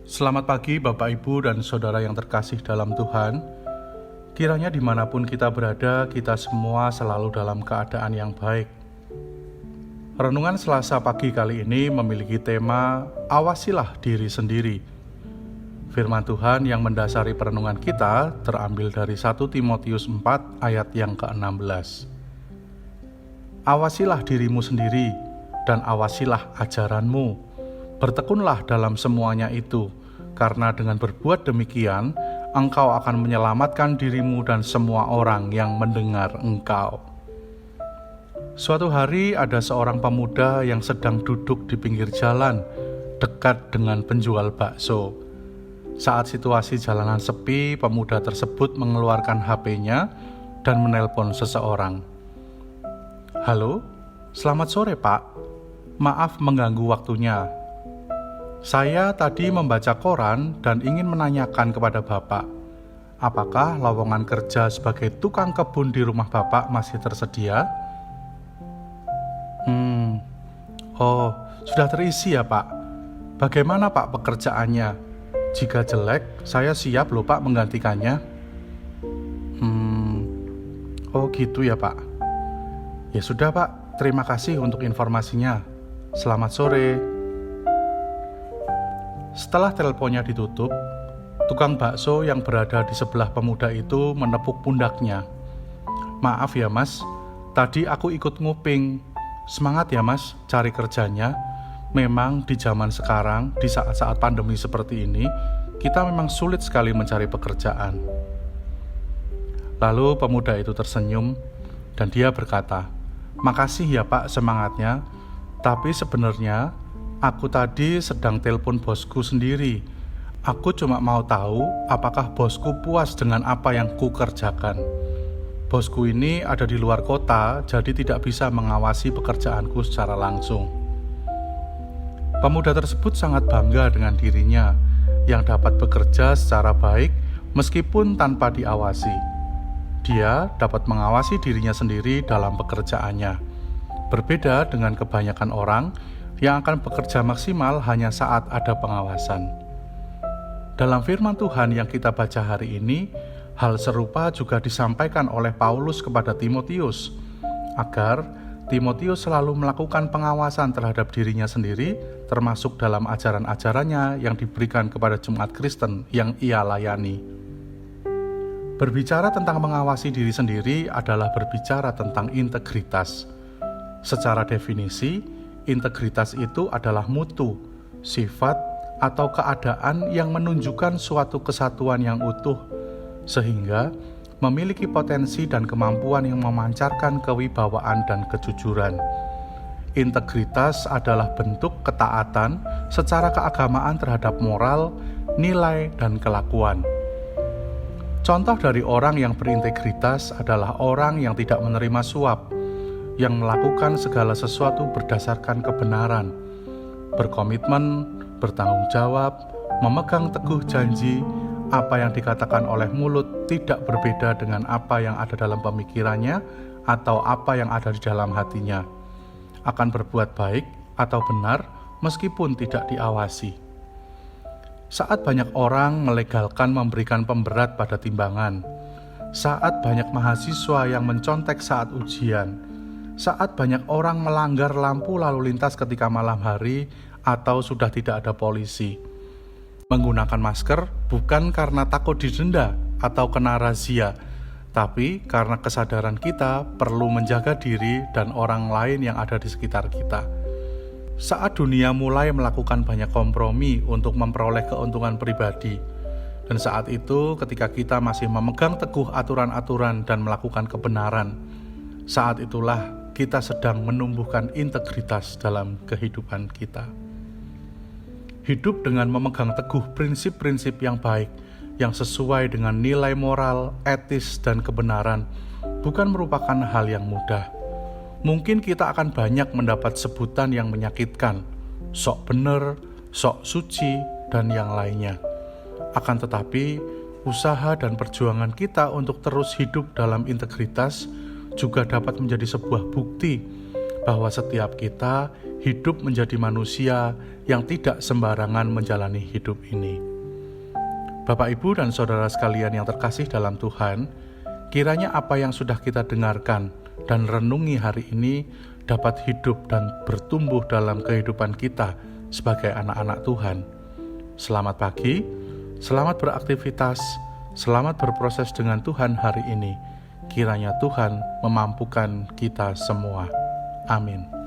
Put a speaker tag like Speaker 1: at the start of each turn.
Speaker 1: Selamat pagi Bapak Ibu dan Saudara yang terkasih dalam Tuhan. Kiranya dimanapun kita berada, kita semua selalu dalam keadaan yang baik. Renungan Selasa pagi kali ini memiliki tema Awasilah diri sendiri. Firman Tuhan yang mendasari perenungan kita terambil dari 1 Timotius 4 ayat yang ke-16. Awasilah dirimu sendiri dan awasilah ajaranmu. Bertekunlah dalam semuanya itu, karena dengan berbuat demikian, engkau akan menyelamatkan dirimu dan semua orang yang mendengar engkau. Suatu hari ada seorang pemuda yang sedang duduk di pinggir jalan, dekat dengan penjual bakso. Saat situasi jalanan sepi, pemuda tersebut mengeluarkan HP-nya dan menelpon seseorang. "Halo, selamat sore Pak. Maaf mengganggu waktunya. Saya tadi membaca koran dan ingin menanyakan kepada Bapak, apakah lowongan kerja sebagai tukang kebun di rumah Bapak masih tersedia?" Oh, sudah terisi ya Pak. Bagaimana Pak pekerjaannya? Jika jelek, saya siap loh Pak menggantikannya. Oh gitu ya Pak. Ya sudah Pak, terima kasih untuk informasinya. Selamat sore. Setelah teleponnya ditutup, tukang bakso yang berada di sebelah pemuda itu menepuk pundaknya. "Maaf ya Mas, tadi aku ikut nguping. Semangat ya Mas, cari kerjanya. Memang di zaman sekarang, di saat-saat pandemi seperti ini, kita memang sulit sekali mencari pekerjaan." Lalu pemuda itu tersenyum dan dia berkata, "Makasih ya Pak semangatnya, tapi sebenarnya aku tadi sedang telepon bosku sendiri. Aku cuma mau tahu apakah bosku puas dengan apa yang ku kerjakan. Bosku ini ada di luar kota, jadi tidak bisa mengawasi pekerjaanku secara langsung." Pemuda tersebut sangat bangga dengan dirinya yang dapat bekerja secara baik meskipun tanpa diawasi. Dia dapat mengawasi dirinya sendiri dalam pekerjaannya. Berbeda dengan kebanyakan orang yang akan bekerja maksimal hanya saat ada pengawasan. Dalam firman Tuhan yang kita baca hari ini, hal serupa juga disampaikan oleh Paulus kepada Timotius, agar Timotius selalu melakukan pengawasan terhadap dirinya sendiri, termasuk dalam ajaran-ajarannya yang diberikan kepada jemaat Kristen yang ia layani. Berbicara tentang mengawasi diri sendiri adalah berbicara tentang integritas. Secara definisi, integritas itu adalah mutu, sifat, atau keadaan yang menunjukkan suatu kesatuan yang utuh, sehingga memiliki potensi dan kemampuan yang memancarkan kewibawaan dan kejujuran. Integritas adalah bentuk ketaatan secara keagamaan terhadap moral, nilai, dan kelakuan. Contoh dari orang yang berintegritas adalah orang yang tidak menerima suap, yang melakukan segala sesuatu berdasarkan kebenaran, berkomitmen, bertanggung jawab, memegang teguh janji. Apa yang dikatakan oleh mulut tidak berbeda dengan apa yang ada dalam pemikirannya atau apa yang ada di dalam hatinya. Akan berbuat baik atau benar meskipun tidak diawasi. Saat banyak orang melegalkan memberikan pemberat pada timbangan, saat banyak mahasiswa yang mencontek saat ujian, saat banyak orang melanggar lampu lalu lintas ketika malam hari atau sudah tidak ada polisi. Menggunakan masker bukan karena takut didenda atau kena razia, tapi karena kesadaran kita perlu menjaga diri dan orang lain yang ada di sekitar kita. Saat dunia mulai melakukan banyak kompromi untuk memperoleh keuntungan pribadi, dan saat itu ketika kita masih memegang teguh aturan-aturan dan melakukan kebenaran, saat itulah kita sedang menumbuhkan integritas dalam kehidupan kita. Hidup dengan memegang teguh prinsip-prinsip yang baik, yang sesuai dengan nilai moral, etis, dan kebenaran, bukan merupakan hal yang mudah. Mungkin kita akan banyak mendapat sebutan yang menyakitkan, sok bener, sok suci, dan yang lainnya. Akan tetapi, usaha dan perjuangan kita untuk terus hidup dalam integritas juga dapat menjadi sebuah bukti bahwa setiap kita hidup menjadi manusia yang tidak sembarangan menjalani hidup ini. Bapak, Ibu, dan saudara sekalian yang terkasih dalam Tuhan, kiranya apa yang sudah kita dengarkan dan renungi hari ini dapat hidup dan bertumbuh dalam kehidupan kita sebagai anak-anak Tuhan. Selamat pagi, selamat beraktivitas, selamat berproses dengan Tuhan hari ini. Kiranya Tuhan memampukan kita semua. Amin.